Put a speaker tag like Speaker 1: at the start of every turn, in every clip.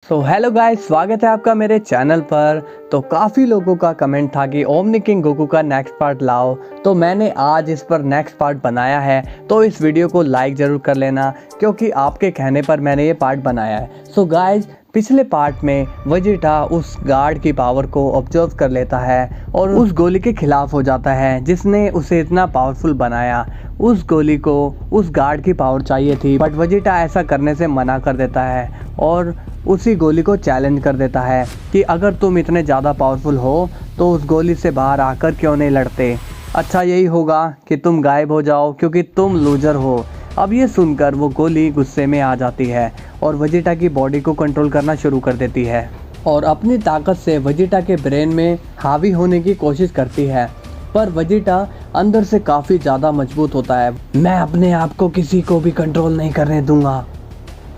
Speaker 1: So hello guys, स्वागत है आपका मेरे चैनल पर। तो काफ़ी लोगों का कमेंट था कि ओमनी किंग गोकू का नेक्स्ट पार्ट लाओ, तो मैंने आज इस पर नेक्स्ट पार्ट बनाया है। तो इस वीडियो को लाइक ज़रूर कर लेना क्योंकि आपके कहने पर मैंने ये पार्ट बनाया है। सो गाइस, पिछले पार्ट में वेजिटा उस गार्ड की पावर को ऑब्जर्व कर लेता है और उस गोली के खिलाफ हो जाता है जिसने उसे इतना पावरफुल बनाया। उस गोली को उस गार्ड की पावर चाहिए थी, बट वेजिटा ऐसा करने से मना कर देता है और उसी गोली को चैलेंज कर देता है कि अगर तुम इतने ज़्यादा पावरफुल हो तो उस गोली से बाहर आकर क्यों नहीं लड़ते। अच्छा यही होगा कि तुम गायब हो जाओ क्योंकि तुम लूजर हो। अब ये सुनकर वो गोली गुस्से में आ जाती है और वेजिटा की बॉडी को कंट्रोल करना शुरू कर देती है और अपनी ताकत से वेजिटा के ब्रेन में हावी होने की कोशिश करती है। पर वेजिटा अंदर से काफ़ी ज़्यादा मजबूत होता है। मैं अपने आप को किसी को भी कंट्रोल नहीं करने दूंगा,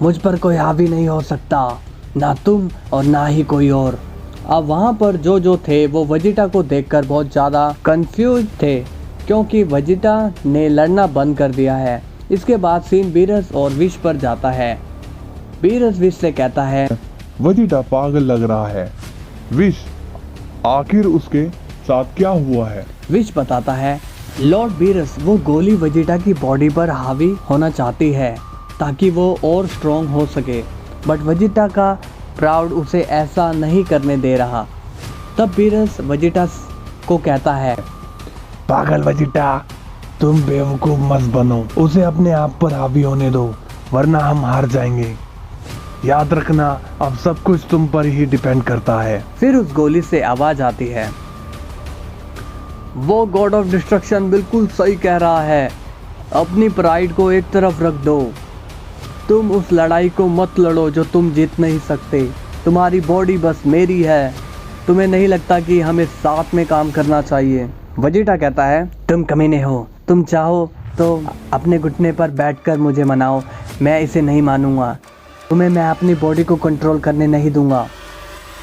Speaker 1: मुझ पर कोई हावी नहीं हो सकता, ना तुम और ना ही कोई और। अब वहाँ पर जो थे वो वेजिटा को देखकर बहुत ज़्यादा कंफ्यूज थे क्योंकि वेजिटा ने लड़ना बंद कर दिया है। इसके बाद सीन बीरस और विश पर जाता है। बीरस विश से कहता है,
Speaker 2: वेजिटा पागल लग रहा है। विश, आखिर उसके साथ क्या हुआ है?
Speaker 1: विश बताता है, लॉर्ड बीरस वो गोली वेजिटा की बॉडी पर हावी होना चाहती है ताकि वो और स्ट्रॉन्ग हो सके, बट वेजिटा का प्राउड उसे ऐसा नहीं करने दे रहा। तब बीरस वेजिटा को कहता है,
Speaker 2: पागल वेजिटा, तुम बेवकूफ मत बनो, उसे अपने आप पर हावी होने दो वरना हम हार जाएंगे। याद रखना, अब सब कुछ तुम पर ही डिपेंड करता है।
Speaker 1: फिर उस गोली से आवाज आती है, वो गॉड ऑफ डिस्ट्रक्शन बिल्कुल सही कह रहा है, अपनी प्राइड को एक तरफ रख दो। तुम उस लड़ाई को मत लड़ो जो तुम जीत नहीं सकते। तुम्हारी बॉडी बस मेरी है। तुम्हें नहीं लगता कि हमें साथ में काम करना चाहिए? वेजिटा कहता है, तुम कमीने हो, तुम चाहो तो अपने घुटने पर बैठकर मुझे मनाओ, मैं इसे नहीं मानूंगा। तुम्हें मैं अपनी बॉडी को कंट्रोल करने नहीं दूंगा।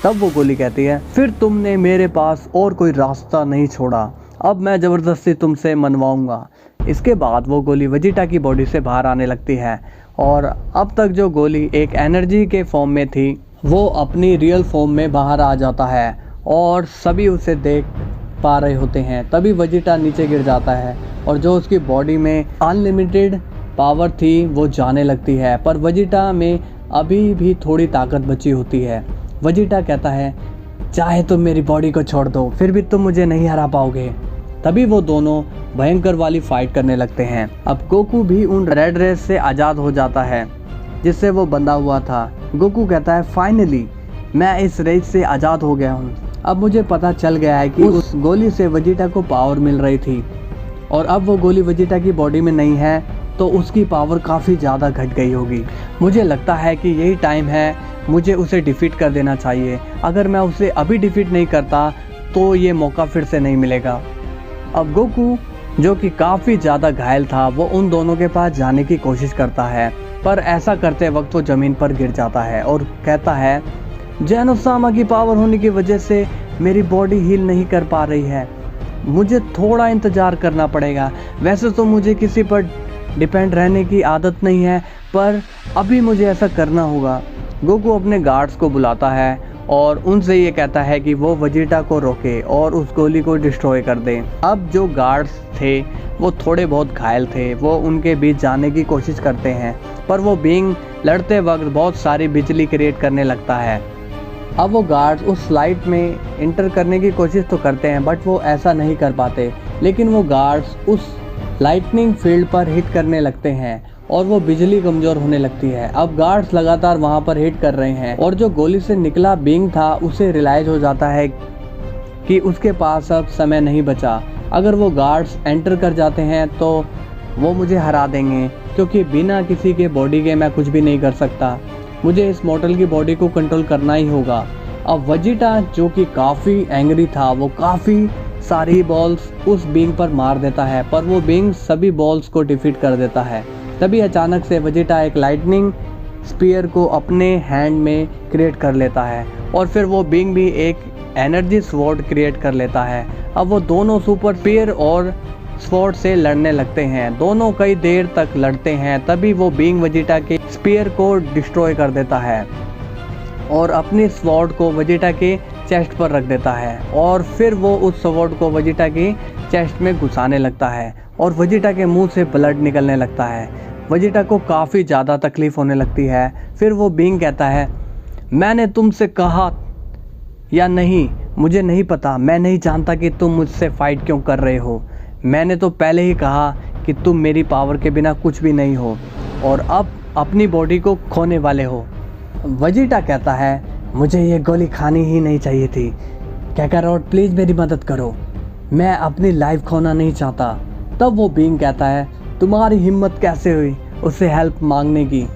Speaker 1: तब वो गोली कहती है, फिर तुमने मेरे पास और कोई रास्ता नहीं छोड़ा, अब मैं ज़बरदस्ती तुमसे मनवाऊंगा। इसके बाद वो गोली वेजिटा की बॉडी से बाहर आने लगती है और अब तक जो गोली एक एनर्जी के फॉर्म में थी वो अपनी रियल फॉर्म में बाहर आ जाता है और सभी उसे देख पा रहे होते हैं। तभी वेजिटा नीचे गिर जाता है और जो उसकी बॉडी में अनलिमिटेड पावर थी वो जाने लगती है, पर वेजिटा में अभी भी थोड़ी ताकत बची होती है। वेजिटा कहता है, चाहे तुम मेरी बॉडी को छोड़ दो फिर भी तुम मुझे नहीं हरा पाओगे। तभी वो दोनों भयंकर वाली फाइट करने लगते हैं। अब गोकू भी उन रेड रेस से आज़ाद हो जाता है जिससे वो बंधा हुआ था। गोकू कहता है, फाइनली मैं इस रेस से आज़ाद हो गया हूँ। अब मुझे पता चल गया है कि उस गोली से वेजिटा को पावर मिल रही थी और अब वो गोली वेजिटा की बॉडी में नहीं है तो उसकी पावर काफ़ी ज़्यादा घट गई होगी। मुझे लगता है कि यही टाइम है, मुझे उसे डिफीट कर देना चाहिए। अगर मैं उसे अभी डिफीट नहीं करता तो ये मौका फिर से नहीं मिलेगा। अब गोकू जो कि काफ़ी ज़्यादा घायल था वो उन दोनों के पास जाने की कोशिश करता है, पर ऐसा करते वक्त वो ज़मीन पर गिर जाता है और कहता है, जेनोसामा की पावर होने की वजह से मेरी बॉडी हील नहीं कर पा रही है, मुझे थोड़ा इंतज़ार करना पड़ेगा। वैसे तो मुझे किसी पर डिपेंड रहने की आदत नहीं है, पर अभी मुझे ऐसा करना होगा। गोकू अपने गार्ड्स को बुलाता है और उनसे ये कहता है कि वो वेजिटा को रोके और उस गोली को डिस्ट्रॉय कर दे। अब जो गार्ड्स थे वो थोड़े बहुत घायल थे, वो उनके बीच जाने की कोशिश करते हैं, पर वो बीइंग लड़ते वक्त बहुत सारी बिजली क्रिएट करने लगता है। अब वो गार्ड्स उस लाइट में इंटर करने की कोशिश तो करते हैं बट वो ऐसा नहीं कर पाते, लेकिन वो गार्ड्स उस लाइटनिंग फील्ड पर हिट करने लगते हैं और वो बिजली कमज़ोर होने लगती है। अब गार्ड्स लगातार वहाँ पर हिट कर रहे हैं और जो गोली से निकला बीइंग था उसे रियलाइज़ हो जाता है कि उसके पास अब समय नहीं बचा। अगर वो गार्ड्स एंटर कर जाते हैं तो वो मुझे हरा देंगे क्योंकि बिना किसी के बॉडी के मैं कुछ भी नहीं कर सकता। मुझे इस मॉडल की बॉडी को कंट्रोल करना ही होगा। अब वेजिटा जो कि काफ़ी एंग्री था वो काफ़ी सारी बॉल्स उस बीइंग पर मार देता है, पर वो बीइंग सभी बॉल्स को डिफीट कर देता है। तभी अचानक से वेजिटा एक लाइटनिंग स्पीयर को अपने हैंड में क्रिएट कर लेता है और फिर वो बीइंग भी एक एनर्जी स्वॉर्ड क्रिएट कर लेता है। अब वो दोनों सुपर स्पीयर और स्वॉर्ड से लड़ने लगते हैं। दोनों कई देर तक लड़ते हैं, तभी वो बीइंग वेजिटा के स्पीयर को डिस्ट्रॉय कर देता है। और अपनी स्वॉर्ड को वेजिटा के चेस्ट पर रख देता है और फिर वो उस स्वॉर्ड को वेजिटा की चेस्ट में घुसाने लगता है और वेजिटा के मुंह से ब्लड निकलने लगता है। वेजिटा को काफ़ी ज़्यादा तकलीफ़ होने लगती है। फिर वो बीइंग कहता है, मैंने तुमसे कहा या नहीं, मुझे नहीं पता, मैं नहीं जानता कि तुम मुझसे फ़ाइट क्यों कर रहे हो। मैंने तो पहले ही कहा कि तुम मेरी पावर के बिना कुछ भी नहीं हो और अब अपनी बॉडी को खोने वाले हो। वेजिटा कहता है, मुझे ये गोली खानी ही नहीं चाहिए थी। काकारोट प्लीज़ मेरी मदद करो, मैं अपनी लाइफ खोना नहीं चाहता। तब वो बीइंग कहता है, तुम्हारी हिम्मत कैसे हुई उससे हेल्प मांगने की।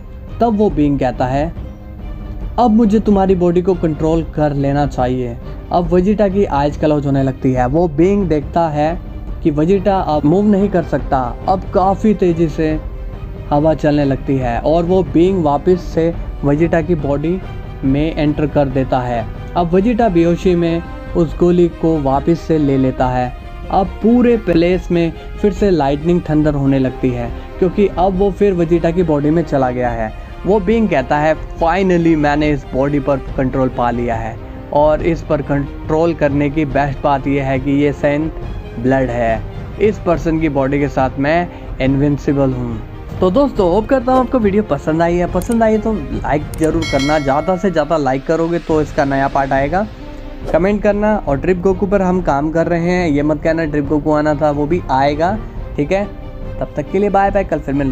Speaker 1: तब वो बीइंग कहता है, अब मुझे तुम्हारी बॉडी को कंट्रोल कर लेना चाहिए। अब वेजिटा की आइज क्लोज होने लगती है। वो बीइंग देखता है कि वेजिटा अब मूव नहीं कर सकता। अब काफ़ी तेज़ी से हवा चलने लगती है और वो बीइंग वापस से वेजिटा की बॉडी में एंटर कर देता है। अब वेजिटा बेहोशी में उस गोली को वापस से ले लेता है। अब पूरे प्लेस में फिर से लाइटनिंग थंडर होने लगती है क्योंकि अब वो फिर वेजिटा की बॉडी में चला गया है। वो बीइंग कहता है, फाइनली मैंने इस बॉडी पर कंट्रोल पा लिया है और इस पर कंट्रोल करने की बेस्ट बात यह है कि ये सेंट ब्लड है। इस पर्सन की बॉडी के साथ मैं इनविंसिबल हूँ। तो दोस्तों होप करता हूँ आपको वीडियो पसंद आई है। पसंद आई तो लाइक ज़रूर करना, ज़्यादा से ज़्यादा लाइक करोगे तो इसका नया पार्ट आएगा। कमेंट करना और ट्रिप गोकू पर हम काम कर रहे हैं, ये मत कहना ट्रिप गोकू आना था, वो भी आएगा। ठीक है, तब तक के लिए बाय बाय, कल फिर मिलते हैं।